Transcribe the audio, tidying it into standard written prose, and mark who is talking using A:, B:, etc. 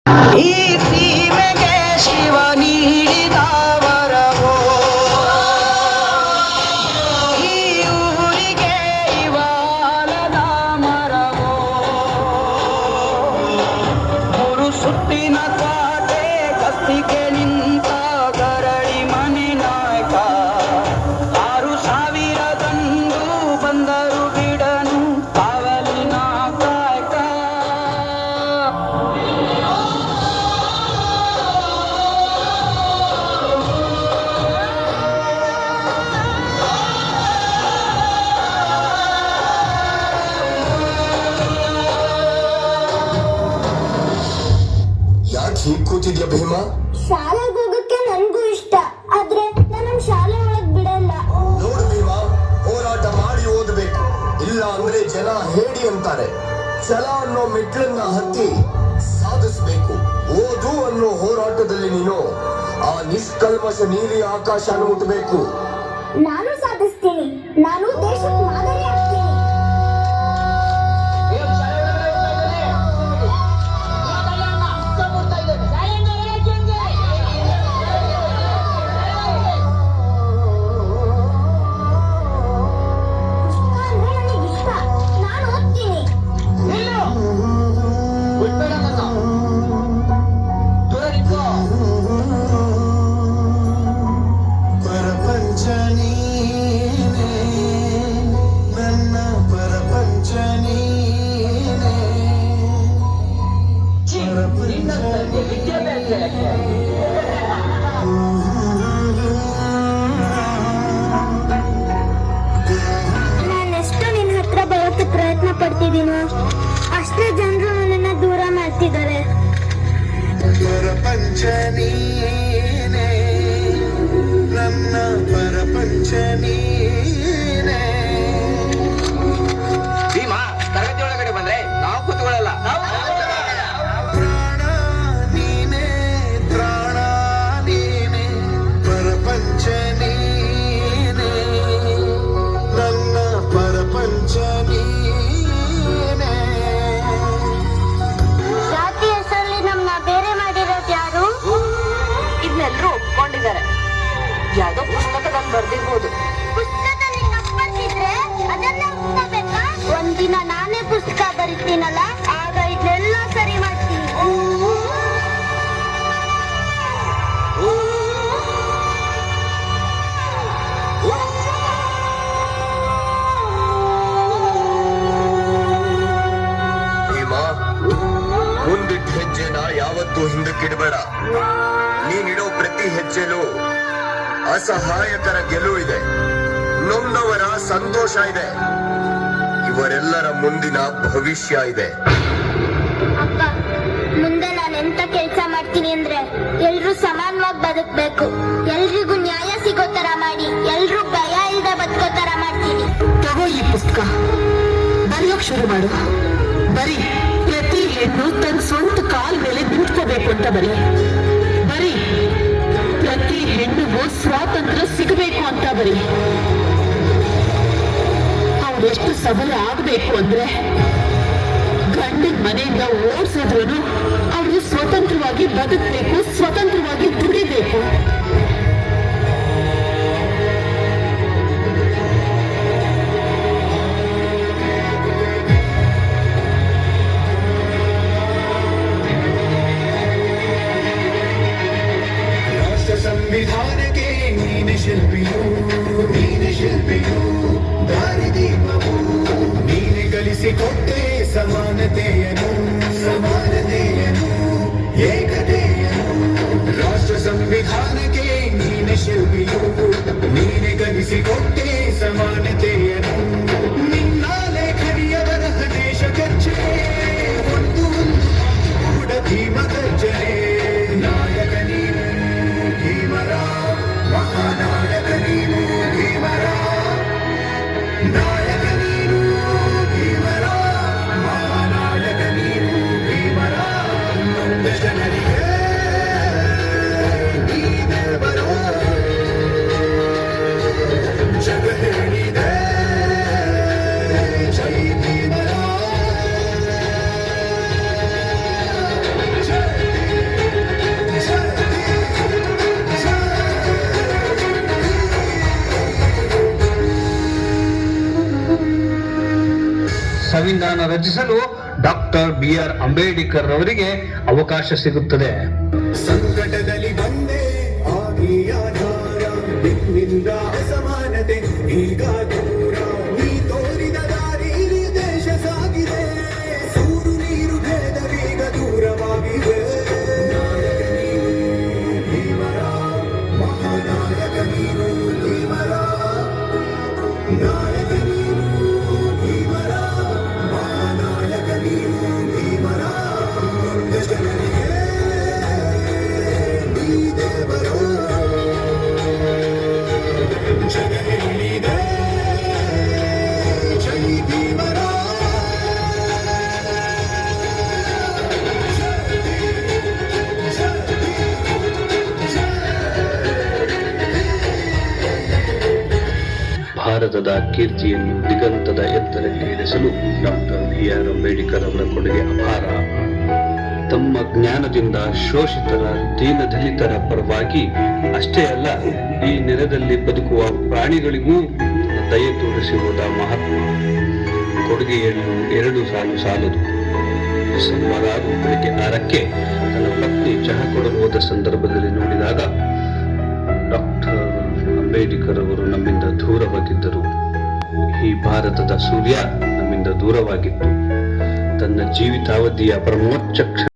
A: ಈ ಸೀಮೆಗೆ ಶಿವ ನೀಡಿದ ವರವೋ, ಈ ಊರಿಗೆ ಇವಾಲದ ಮರವೋ, ಮೂರು ಸುತ್ತಿನ ಕಾಟೆ ಕಸ್ತಿಗೆ ನಿಂತ ಗರಡಿ ಮನೆ ನಾಯಕ, 6,000 ದಂಡು ಬಂದರು ಬಿಡನು ಕಾವಲಿನ ಕಾಯಕ.
B: ಯಾಕೆ ಹೀಗ್ ಕೂತಿದ್ಯಾ ಭೀಮಾ?
C: ಶಾಲೆಗೆ ಹೋಗಕ್ಕೆ ನನ್ಗೂ ಇಷ್ಟ, ಆದ್ರೆ ನನ್ನ ಶಾಲೆ ಒಳಗ್ ಬಿಡಲ್ಲ.
B: ನೋಡು ಭೀಮಾ, ಹೋರಾಟ ಮಾಡಿ ಓದಬೇಕು, ಇಲ್ಲ ಅಂದ್ರೆ ಜನ ಹೇಳಿ ಅಂತಾರೆ. ಛಲ ಅನ್ನೋ ಮೆಟ್ಲನ್ನ ಹತ್ತಿ ಸಾಧಿಸ್ಬೇಕು. ಓದು ಅನ್ನೋ ಹೋರಾಟದಲ್ಲಿ ನೀನು ಆ ನಿಷ್ಕಲ್ಮಶ ನೀಲಿ ಆಕಾಶನ ಮುಟ್ಟಬೇಕು.
C: ನಾನು ಸಾಧಿಸ್ತೀನಿ, ನಾನು ದೇಶಕ್ಕೆ ಮಾದರಿ ಆಗ್ತೀನಿ.
D: ಪರಪಂಚ ನೀನೇ, ನನ್ನ ಪರಪಂಚ ನೀನೇ,
C: ನಾನೆಷ್ಟು ನಿನ್ನ ಹತ್ರ ಬರೋಕ್ಕೆ ಪ್ರಯತ್ನ ಪಡ್ತಿದ್ದೀನೋ ಅಷ್ಟೇ ಜನರು ನನ್ನನ್ನ ದೂರ ಮಾಡ್ತಿದ್ದಾರೆ.
D: ಪರಪಂಚ ನೀನೇ, ನನ್ನ ಪರಪಂಚ ನೀನೇ.
A: ಭೀಮಾ, ತರಗತಿ ಒಳಗಡೆ ಬಂದ್ರೆ ನಾವು ಕೂತ್ಕೊಳ್ಳಲ್ಲ.
D: ಪ್ರಾಣ ನೀನೇ, ಪ್ರಾಣ ನೀನೇ, ಪರಪಂಚ ನೀನೇ, ನನ್ನ ಪರಪಂಚ ನೀನೇ.
C: ಜಾತಿ ಹೆಸರಲ್ಲಿ ನಮ್ಮನ್ನ ಬೇರೆ ಮಾಡಿರೋದು ಯಾರು?
E: ಇದನ್ನೆಲ್ಲರೂ ಒಪ್ಕೊಂಡಿದ್ದಾರೆ. ಯಾವ್ದೋ ಪುಸ್ತಕದಲ್ಲಿ ಬರ್ದಿರ್ಬೋದು.
C: ಪುಸ್ತಕದಲ್ಲಿ ಬರ್ತಿದ್ರೆ ಅದನ್ನ ಒಪ್ಕೋಬೇಕಾ? ಒಂದಿನ ನಾನೇ ಪುಸ್ತಕ ಬರೀತೀನಲ್ಲ, ಆಗ ಇದನ್ನೆಲ್ಲ ಸರಿ ಮಾಡ್ತೀನಿ.
B: ಭೀಮಾ, ಮುಂದಿಟ್ಟ ಹೆಜ್ಜೆನ ಯಾವತ್ತೂ ಹಿಂದಕ್ಕಿಡಬೇಡ. ನೀನಿಡೋ ಪ್ರತಿ ಹೆಜ್ಜೆಲೂ ಅಸಹಾಯಕರ ಗೆಲುವು ಇದೆ, ನೊಂದವರ ಸಂತೋಷ ಇದೆ, ಇವರೆಲ್ಲರ ಮುಂದಿನ ಭವಿಷ್ಯ ಇದೆ.
C: ಅಪ್ಪ, ಮುಂದೆ ನಾನು ಎಂತ ಕೆಲಸ ಮಾಡ್ತೀನಿ ಅಂದ್ರೆ ಎಲ್ರೂ ಸಮಾನವಾಗಿ ಬದುಕ್ಬೇಕು, ಎಲ್ರಿಗೂ ನ್ಯಾಯ ಸಿಗೋ ತರ ಮಾಡಿ, ಎಲ್ರೂ ಭಯ ಇಲ್ದ ಬದುಕೋ ತರ ಮಾಡ್ತೀನಿ.
E: ತಗೋ ಈ ಪುಸ್ತಕ, ಬರೆಯೋಕ್ ಶುರು ಮಾಡು. ಬರೀ ಪ್ರತಿ ಹೆಣ್ಣು ತನ್ನ ಸ್ವಂತ ಕಾಲ್ ಮೇಲೆ ನಿಂತ್ಕೋಬೇಕು ಅಂತ ಬರೀ. ಪ್ರತಿ ಹೆಣ್ಣಿಗೂ ಸ್ವಾತಂತ್ರ್ಯ ಸಿಗಬೇಕು ಅಂತ ಬರೀ. ಅವಳೆಷ್ಟು ಸಬಲ ಆಗ್ಬೇಕು ಅಂದ್ರೆ ಗಂಡನ ಮನೆಯಿಂದ ಓಡಿಸಿದ್ರು ಅವಳು ಸ್ವತಂತ್ರವಾಗಿ ಬದುಕಬೇಕು, ಸ್ವತಂತ್ರವಾಗಿ ದುಡಿಬೇಕು.
D: ರಾಷ್ಟ್ರ ಸಂವಿಧಾನಕ್ಕೆ ನೀನೆ ಶಿಲ್ಪಿಯು, ನೀನೆ ಶಿಲ್ಪಿಯು, ದಾರಿದೀಪವು ನೀನೆ ಕಲಿಸಿಕೊಟ್ಟೆ ಸಮಾನತೆಯನ್ನು, ಸಮಾನತೆಯನ್ನು, ಏಕತೆಯನ್ನು. ರಾಷ್ಟ್ರ ಸಂವಿಧಾನಕ್ಕೆ ನೀನೆ ಶಿಲ್ಪಿಯು, ನೀನೆ ಕಲಿಸಿಕೊಟ್ಟೆ ಸಮಾನತೆಯನ್ನು. ನಿನ್ನ ಲೇಖನಿಯ ಬರಹ ದೇಶ ಗರ್ಜೆ, ಒಂದು ಕೂಡ ಭೀಮ ಗರ್ಜನೆ. ನಾಯಕ ನೀನು ಭೀಮರ, ಮಹಾನಾಯಕ ನೀನು ಭೀಮರ.
F: ಸಂವಿಧಾನ ರಚಿಸಲು ಡಾಕ್ಟರ್ BR ಅಂಬೇಡ್ಕರ್ ಅವರಿಗೆ ಅವಕಾಶ ಸಿಗುತ್ತದೆ.
D: ಸಂಕಟದಲ್ಲಿ ಬಂದೆ ಆಗಿ ಆಧಾರ, ನಿನ್ನಿಂದ ಅಸಮಾನತೆ ಈಗ ದೂರ. ನೀ ತೋರಿದ ದಾರಿಲಿ ದೇಶ ಸಾಗಿದೆ, ಸೂರು ನೀರು ಭೇದವೀಗ ದೂರವಾಗಿದೆ. ನಾಯಕ ನೀನು ಭೀಮರ, ಮಹಾನಾಯಕ ನೀನು ಭೀಮರ, ನಾಯಕ ನೀನು ಭೀಮರ, ಮಹಾನಾಯಕ ನೀನು ಭೀಮರ. ನೊಂದ ಜನರಿಗೆ ನೀ ದೇವರು, ಜಗತ್ತಿದೆ ಜೈ ಭೀಮರ.
F: ಭಾರತದ ಕೀರ್ತಿಯನ್ನು ದಿಗಂತದ ಎತ್ತರಕ್ಕೆ ಏರಿಸಲು ಡಾಕ್ಟರ್ BR ಅಂಬೇಡ್ಕರ್ ಅವರ ಕೊಡುಗೆ ಅಪಾರ. ತಮ್ಮ ಜ್ಞಾನದಿಂದ ಶೋಷಿತರ ದೀನದಲಿತರ ಪರವಾಗಿ ಅಷ್ಟೇ ಅಲ್ಲ, ಈ ನೆಲದಲ್ಲಿ ಬದುಕುವ ಪ್ರಾಣಿಗಳಿಗೂ ದಯೆ ತೋರಿಸಿರುವುದ ಮಹಾತ್ಮ. ಕೊಡುಗೆಯನ್ನು 2 ಸಾಲು ಸಾಲದು. ಡಿಸೆಂಬರ್ 6 ಬೆಳಗ್ಗೆ 6ಕ್ಕೆ ತನ್ನ ಪತ್ನಿ ಚಹಾ ಕೊಡಲು ಹೋದ ಸಂದರ್ಭದಲ್ಲಿ ನೋಡಿದಾಗ ಡಾಕ್ಟರ್ ಅಂಬೇಡ್ಕರ್ ಅವರು ನಮ್ಮಿಂದ ದೂರವಾಗಿದ್ದರು. ಈ ಭಾರತದ ಸೂರ್ಯ ನಮ್ಮಿಂದ ದೂರವಾಗಿತ್ತು. ತನ್ನ ಜೀವಿತಾವಧಿಯ ಪರಮೋಚ್ಚ